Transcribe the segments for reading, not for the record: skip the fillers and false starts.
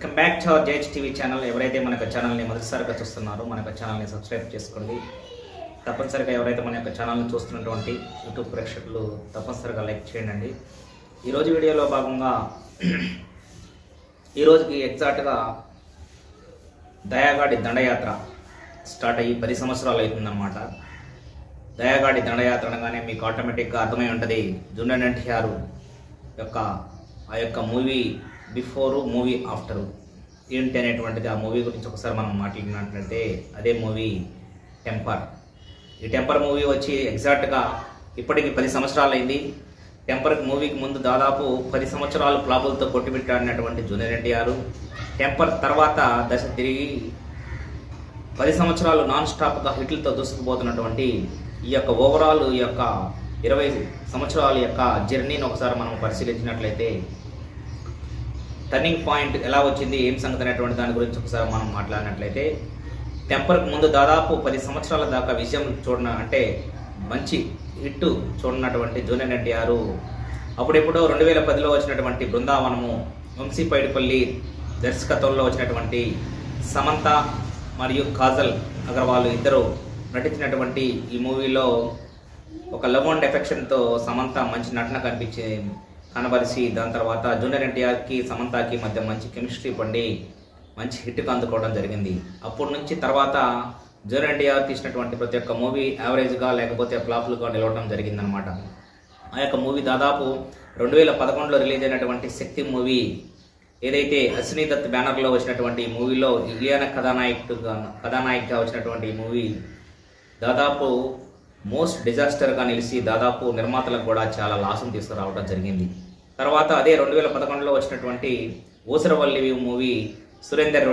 Welcome back to our JH TV channel. ఎవరైతే మన యొక్క ఛానల్ని మొదటిసారిగా చూస్తున్నారో మన యొక్క ఛానల్ని సబ్స్క్రైబ్ చేసుకోండి. తప్పనిసరిగా ఎవరైతే మన యొక్క ఛానల్ని చూస్తున్నటువంటి యూట్యూబ్ ప్రేక్షకులు తప్పనిసరిగా లైక్ చేయండి. ఈరోజు వీడియోలో భాగంగా ఈరోజుకి ఎగ్జాక్ట్గా దయాగాడి దండయాత్ర స్టార్ట్ అయ్యి 10 సంవత్సరాలు అవుతుందన్నమాట. దయాగాడి దండయాత్ర అనగానే మీకు ఆటోమేటిక్గా అర్థమై ఉంటుంది జూనియర్ ఎన్టీఆర్ యొక్క ఆ యొక్క మూవీ బిఫోరు మూవీ ఆఫ్టరు ఏంటి అనేటువంటిది. ఆ మూవీ గురించి ఒకసారి మనం మాట్లాడినట్లయితే అదే మూవీ టెంపర్. ఈ టెంపర్ మూవీ వచ్చి ఎగ్జాక్ట్గా ఇప్పటికి 10 సంవత్సరాలు అయింది. టెంపర్ మూవీకి ముందు దాదాపు 10 సంవత్సరాలు ఫ్లాపులతో కొట్టిపెట్టాడినటువంటి జూనియర్ ఎన్టీఆర్ టెంపర్ తర్వాత దశ తిరిగి 10 సంవత్సరాలు నాన్ స్టాప్గా హిట్లతో దూసుకుపోతున్నటువంటి ఈ యొక్క ఓవరాల్ ఈ యొక్క 20 సంవత్సరాల యొక్క జర్నీని ఒకసారి మనం పరిశీలించినట్లయితే టర్నింగ్ పాయింట్ ఎలా వచ్చింది, ఏం సంగతి అనేటువంటి దాని గురించి ఒకసారి మనం మాట్లాడినట్లయితే టెంపర్కి ముందు దాదాపు 10 సంవత్సరాల దాకా విజయం అంటే మంచి హిట్ చూడనటువంటి జూనియర్ ఎన్టీఆర్ అప్పుడెప్పుడో 2010లో వచ్చినటువంటి బృందావనము, వంశీ పైడిపల్లి దర్శకత్వంలో వచ్చినటువంటి సమంత మరియు కాజల్ అగర్వాల్ ఇద్దరు నటించినటువంటి ఈ మూవీలో ఒక లవ్ అండ్ ఎఫెక్షన్తో సమంత మంచి నటన కనబరిచి దాని తర్వాత జూనియర్ ఎన్టీఆర్కి సమంతకి మధ్య మంచి కెమిస్ట్రీ పండి మంచి హిట్కి అందుకోవడం జరిగింది. అప్పటి నుంచి తర్వాత జూనియర్ ఎన్టీఆర్ తీసినటువంటి ప్రతి ఒక్క మూవీ యావరేజ్గా లేకపోతే ఫ్లాప్లుగా నిలవడం జరిగిందనమాట. ఆ యొక్క మూవీ దాదాపు 2011లో రిలీజ్ అయినటువంటి శక్తి మూవీ ఏదైతే అశ్విని దత్ బ్యానర్లో వచ్చినటువంటి మూవీలో ఇలియానా కథానాయికగా వచ్చినటువంటి ఈ మూవీ దాదాపు మోస్ట్ డిజాస్టర్గా నిలిచి దాదాపు నిర్మాతలకు కూడా చాలా లాసం తీసుకురావడం జరిగింది. తర్వాత అదే 2011లో వచ్చినటువంటి ఊసరవల్లి మూవీ సురేందర్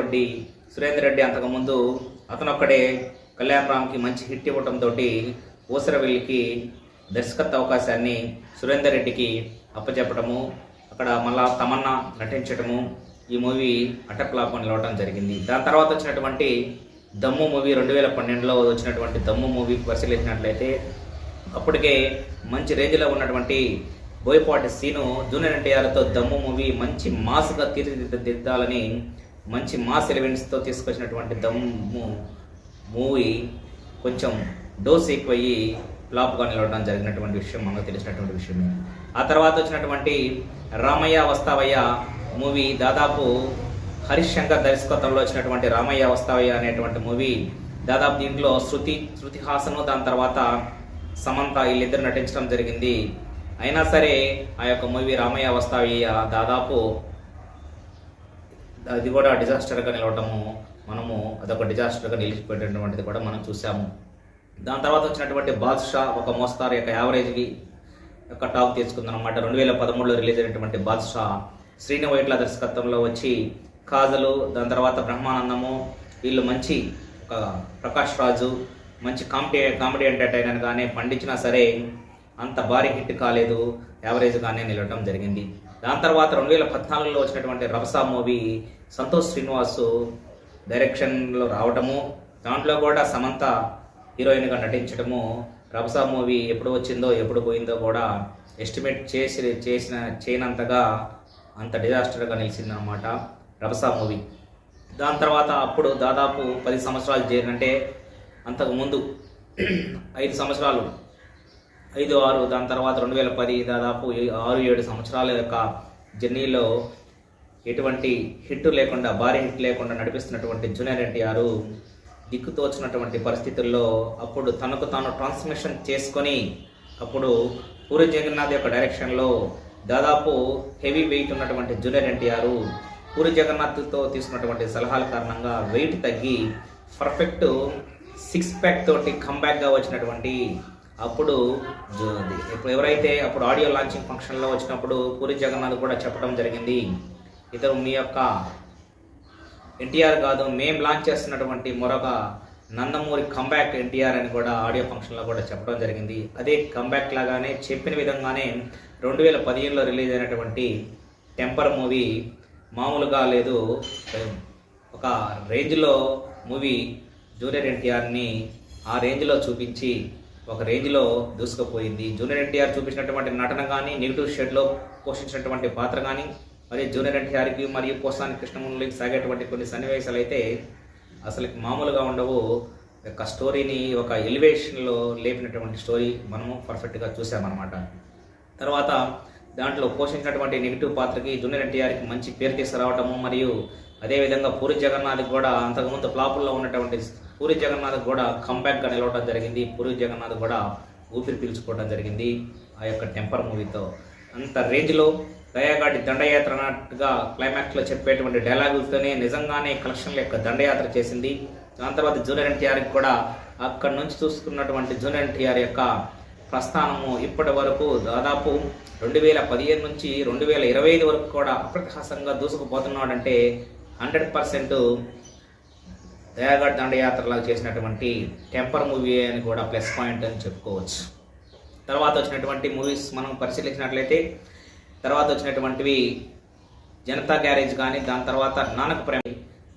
రెడ్డి అంతకుముందు అతనొక్కడే కళ్యాణ్ రామ్కి మంచి హిట్ ఇవ్వడంతో ఊసరవల్లికి దర్శకత్వ అవకాశాన్ని సురేందర్ రెడ్డికి అప్పచెప్పడము, అక్కడ మళ్ళా తమన్నా నటించడము, ఈ మూవీ అటక్లాప్ నిలవడం జరిగింది. దాని తర్వాత వచ్చినటువంటి దమ్ము మూవీ 2012లో వచ్చినటువంటి దమ్ము మూవీ పరిశీలించినట్లయితే అప్పటికే మంచి రేంజ్లో ఉన్నటువంటి బోయపాటి సీను జూనియర్ ఎన్టీఆర్తో దమ్ము మూవీ మంచి మాస్గా తీర్చిదిద్దాలని మంచి మాస్ ఎలిమెంట్స్తో తీసుకొచ్చినటువంటి దమ్ము మూవీ కొంచెం డోస్ ఎక్కువయ్యి ఫ్లాప్గా నిలవడం జరిగినటువంటి విషయం మనకు తెలిసినటువంటి విషయమే. ఆ తర్వాత వచ్చినటువంటి రామయ్య వస్తావయ్య మూవీ దాదాపు హరీష్ శంకర్ దర్శకత్వంలో వచ్చినటువంటి రామయ్య వస్తావయ్య అనేటువంటి మూవీ దాదాపు దీంట్లో శృతి హాసను దాని తర్వాత సమంత వీళ్ళిద్దరు నటించడం జరిగింది. అయినా సరే ఆ యొక్క మూవీ రామయ్య వస్తావయ్య దాదాపు అది కూడా డిజాస్టర్గా నిలవటము మనము అదొక డిజాస్టర్గా నిలిచిపోయేటటువంటిది కూడా మనం చూసాము. దాని తర్వాత వచ్చినటువంటి బాద్షా ఒక మోస్తారు యొక్క యావరేజ్కి యొక్క టాక్ తీసుకుందనమాట. 2013లో రిలీజ్ అయినటువంటి బాద్షా శ్రీను వైట్ల దర్శకత్వంలో వచ్చి కాజలు దాని తర్వాత బ్రహ్మానందము వీళ్ళు మంచి ఒక ప్రకాష్ రాజు మంచి కామెడీ ఎంటర్టైనర్ గానే పండించినా సరే అంత భారీ హిట్ కాలేదు, యావరేజ్గానే నిలవడం జరిగింది. దాని తర్వాత 2014లో వచ్చినటువంటి రభసా మూవీ సంతోష్ శ్రీనివాసు డైరెక్షన్లో రావటము, దాంట్లో కూడా సమంత హీరోయిన్గా నటించడము, రభసా మూవీ ఎప్పుడు వచ్చిందో ఎప్పుడు పోయిందో కూడా ఎస్టిమేట్ చేయనంతగా అంత డిజాస్టర్గా నిలిచిందనమాట రభసా మూవీ. దాని తర్వాత అప్పుడు దాదాపు 10 సంవత్సరాలు చేరినంటే అంతకుముందు 5 సంవత్సరాలు 5-6 దాని తర్వాత 2010 దాదాపు 6-7 సంవత్సరాల యొక్క జర్నీలో ఎటువంటి హిట్ లేకుండా భారీ హిట్ లేకుండా నడిపిస్తున్నటువంటి జూనియర్ ఎన్టీఆర్ దిక్కుతోచినటువంటి పరిస్థితుల్లో అప్పుడు తనకు తాను ట్రాన్స్మిషన్ చేసుకొని అప్పుడు పూరి జగన్నాథ్ యొక్క డైరెక్షన్లో దాదాపు హెవీ వెయిట్ ఉన్నటువంటి జూనియర్ ఎన్టీఆర్ పూరి జగన్నాథ్తో తీసుకున్నటువంటి సలహాల కారణంగా వెయిట్ తగ్గి పర్ఫెక్ట్ 6 ప్యాక్ తోటి కంబ్యాక్గా వచ్చినటువంటి అప్పుడు ఎవరైతే అప్పుడు ఆడియో లాంచింగ్ ఫంక్షన్లో వచ్చినప్పుడు పూరి జగన్నాథ్ కూడా చెప్పడం జరిగింది, ఇతరు మీ యొక్క ఎన్టీఆర్ కాదు మేము లాంచ్ చేస్తున్నటువంటి మరొక నందమూరి కంబ్యాక్ ఎన్టీఆర్ అని కూడా ఆడియో ఫంక్షన్లో కూడా చెప్పడం జరిగింది. అదే కంబ్యాక్ లాగానే చెప్పిన విధంగానే 2015లో రిలీజ్ అయినటువంటి టెంపర్ మూవీ మామూలుగా లేదు, ఒక రేంజ్లో మూవీ జూనియర్ ఎన్టీఆర్ని ఆ రేంజ్లో చూపించి ఒక రేంజ్లో దూసుకుపోయింది. జూనియర్ ఎన్టీఆర్ చూపించినటువంటి నటన కానీ నెగిటివ్ షేడ్లో పోషించినటువంటి పాత్ర కానీ మరి జూనియర్ ఎన్టీఆర్కి మరియు పోసాని కృష్ణమురళికి సాగేటువంటి కొన్ని సన్నివేశాలు అయితే అసలు మామూలుగా ఉండవు. యొక్క స్టోరీని ఒక ఎలివేషన్లో లేపినటువంటి స్టోరీ మనము పర్ఫెక్ట్గా చూసామన్నమాట. తర్వాత దాంట్లో పోషించినటువంటి నెగిటివ్ పాత్రకి జూనియర్ ఎన్టీఆర్కి మంచి పేరు తీసుకురావటము, మరియు అదేవిధంగా పూరి జగన్నాథ్కి కూడా అంతకుముందు ఫ్లాపుల్లో ఉన్నటువంటి పూరి జగన్నాథ్ కూడా కంబ్యాక్గా నిలవడం జరిగింది. పూరి జగన్నాథ్ కూడా ఊపిరి పీల్చుకోవడం జరిగింది ఆ యొక్క టెంపర్ మూవీతో. అంత రేంజ్లో దయాగాడి దండయాత్ర అన్నట్టుగా క్లైమాక్స్లో చెప్పేటువంటి డైలాగులతోనే నిజంగానే కలెక్షన్ల యొక్క దండయాత్ర చేసింది. దాని తర్వాత జూనియర్ ఎన్టీఆర్కి కూడా అక్కడి నుంచి చూసుకున్నటువంటి జూనియర్ ఎన్టీఆర్ యొక్క ప్రస్థానము ఇప్పటి వరకు దాదాపు 2015 నుంచి 2025 వరకు కూడా అప్రకాశంగా దూసుకుపోతున్నాడంటే 100% దయాగఢ్ దండయాత్రలాగా చేసినటువంటి టెంపర్ మూవీ అని కూడా ప్లస్ పాయింట్ అని చెప్పుకోవచ్చు. తర్వాత వచ్చినటువంటి మూవీస్ మనం పరిశీలించినట్లయితే తర్వాత వచ్చినటువంటివి జనతా గ్యారేజ్ కానీ, దాని తర్వాత నానక ప్రేమ,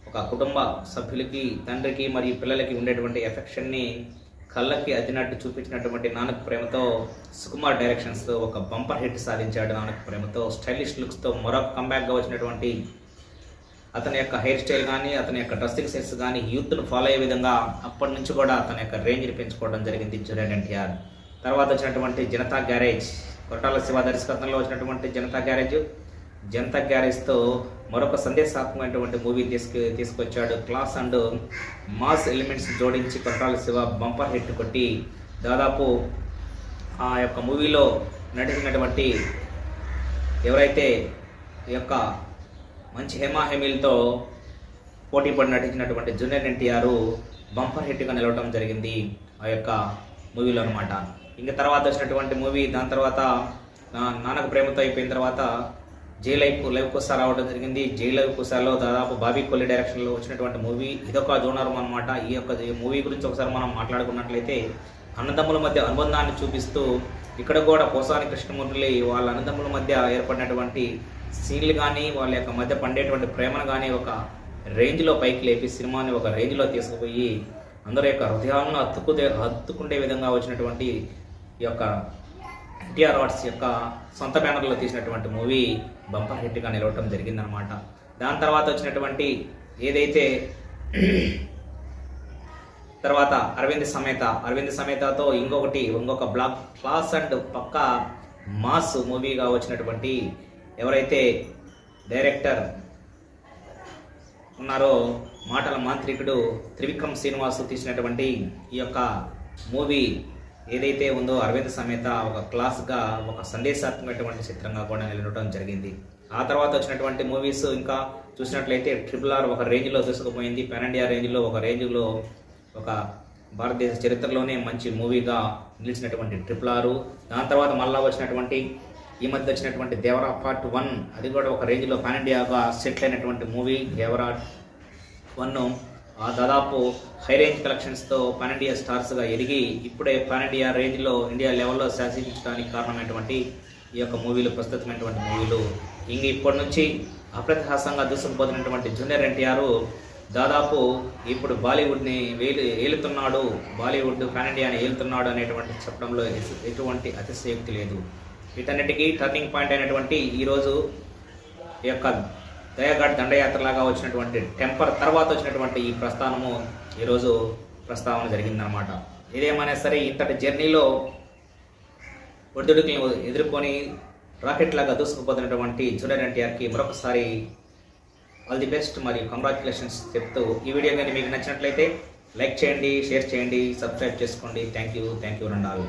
ఒక కుటుంబ సభ్యులకి తండ్రికి మరియు పిల్లలకి ఉండేటువంటి ఎఫెక్షన్ని కళ్ళకి అద్దినట్టు చూపించినటువంటి నానక ప్రేమతో సుకుమార్ డైరెక్షన్స్తో ఒక బంపర్ హిట్ సాధించాడు. నానక ప్రేమతో స్టైలిష్ లుక్స్తో మరొక కంబ్యాక్గా వచ్చినటువంటి అతని యొక్క హెయిర్ స్టైల్ కానీ, అతని యొక్క డ్రెస్సింగ్ సెన్స్ కానీ యూత్ను ఫాలో అయ్యే విధంగా అప్పటి నుంచి కూడా అతని యొక్క రేంజ్ని పెంచుకోవడం జరిగింది జూనియర్ ఎన్టీఆర్. తర్వాత వచ్చినటువంటి జనతా గ్యారేజ్, కొట్టాల శివ దర్శకత్వంలో వచ్చినటువంటి జనతా గ్యారేజ్తో మరొక సందేశాత్మకమైనటువంటి మూవీ తీసుకొచ్చాడు. క్లాస్ అండ్ మాస్ ఎలిమెంట్స్ జోడించి కొట్టాల శివ బంపర్ హిట్ కొట్టి దాదాపు ఆ యొక్క మూవీలో నటించినటువంటి ఎవరైతే ఈ యొక్క మంచి హేమాహేమీలతో పోటీ పడి నటించినటువంటి జూనియర్ ఎన్టీఆర్ బంపర్ హిట్గా నిలవడం జరిగింది ఆ యొక్క మూవీలో అనమాట. ఇంకా తర్వాత వచ్చినటువంటి మూవీ, దాని తర్వాత నానక ప్రేమతో అయిపోయిన తర్వాత జై లైవ్ కుసా రావడం జరిగింది. జై లైవ్ కుసాలో దాదాపు బాబీ కొల్లి డైరెక్షన్లో వచ్చినటువంటి మూవీ, ఇదొక జోనర్ అనమాట. ఈ యొక్క మూవీ గురించి ఒకసారి మనం మాట్లాడుకున్నట్లయితే అన్నదమ్ముల మధ్య అనుబంధాన్ని చూపిస్తూ ఇక్కడ కూడా పోసాని కృష్ణమురళి వాళ్ళ అన్నదమ్ముల మధ్య ఏర్పడినటువంటి సీన్లు కానీ, వాళ్ళ యొక్క మధ్య పండేటువంటి ప్రేమను కానీ ఒక రేంజ్లో పైకి లేపి సినిమాని ఒక రేంజ్లో తీసుకుపోయి అందరి యొక్క హృదయాలను హత్తుకుండే విధంగా వచ్చినటువంటి ఈ యొక్క ఎన్టీఆర్ ఆర్ట్స్ యొక్క సొంత బ్యానర్లో తీసినటువంటి మూవీ బంపర్ హిట్గా నిలవటం జరిగిందనమాట. దాని తర్వాత వచ్చినటువంటి ఏదైతే తర్వాత అరవింద్ సమేతతో ఇంకొక బ్లాక్ క్లాస్ అండ్ పక్కా మాస్ మూవీగా వచ్చినటువంటి ఎవరైతే డైరెక్టర్ ఉన్నారో మాటల మాంత్రికుడు త్రివిక్రమ్ శ్రీనివాస్ తీసినటువంటి ఈ యొక్క మూవీ ఏదైతే ఉందో అరవింద్ సమేత ఒక క్లాస్గా ఒక సందేశాత్మకమైనటువంటి చిత్రంగా కూడా నిలవడం జరిగింది. ఆ తర్వాత వచ్చినటువంటి మూవీస్ ఇంకా చూసినట్లయితే RRR ఒక రేంజ్లో తీసుకుపోయింది, పాన్ ఇండియా రేంజ్లో ఒక రేంజ్లో ఒక భారతదేశ చరిత్రలోనే మంచి మూవీగా నిలిచినటువంటి RRR. దాని తర్వాత మళ్ళా వచ్చినటువంటి ఈ మధ్య వచ్చినటువంటి దేవరా పార్ట్ 1, అది కూడా ఒక రేంజ్లో పాన్ ఇండియాగా సెటిల్ అయినటువంటి మూవీ దేవరా 1. దాదాపు హై రేంజ్ కలెక్షన్స్తో పాన్ ఇండియా స్టార్స్గా ఎదిగి ఇప్పుడే పాన్ ఇండియా రేంజ్లో ఇండియా లెవెల్లో శాసించడానికి కారణమైనటువంటి ఈ యొక్క మూవీలు ప్రస్తుతమైనటువంటి మూవీలు. ఇంక ఇప్పటి నుంచి అప్రతిహాసంగా దూసుకుపోతున్నటువంటి జూనియర్ ఎన్టీఆర్ దాదాపు ఇప్పుడు బాలీవుడ్ని ఏలుతున్నాడు, బాలీవుడ్ పాన్ ఇండియాని ఏలుతున్నాడు అనేటువంటి చెప్పడంలో ఎటువంటి అతిశయోక్తి లేదు. వీటన్నిటికీ టర్నింగ్ పాయింట్ అయినటువంటి ఈరోజు ఈ యొక్క దయాగఢ్ దండయాత్రలాగా వచ్చినటువంటి టెంపర్ తర్వాత వచ్చినటువంటి ఈ ప్రస్థానము ఈరోజు ప్రస్తావన జరిగిందనమాట. ఇదేమైనా సరే ఇంతటి జర్నీలో ఒడిదుడుకులను ఎదుర్కొని రాకెట్ లాగా దూసుకుపోతున్నటువంటి జూనియర్ ఎన్టీఆర్కి మరొకసారి ఆల్ ది బెస్ట్ మరియు కంగ్రాచులేషన్స్ చెప్తూ ఈ వీడియో కానీ మీకు నచ్చినట్లయితే లైక్ చేయండి, షేర్ చేయండి, సబ్స్క్రైబ్ చేసుకోండి. Thank you రండాలు.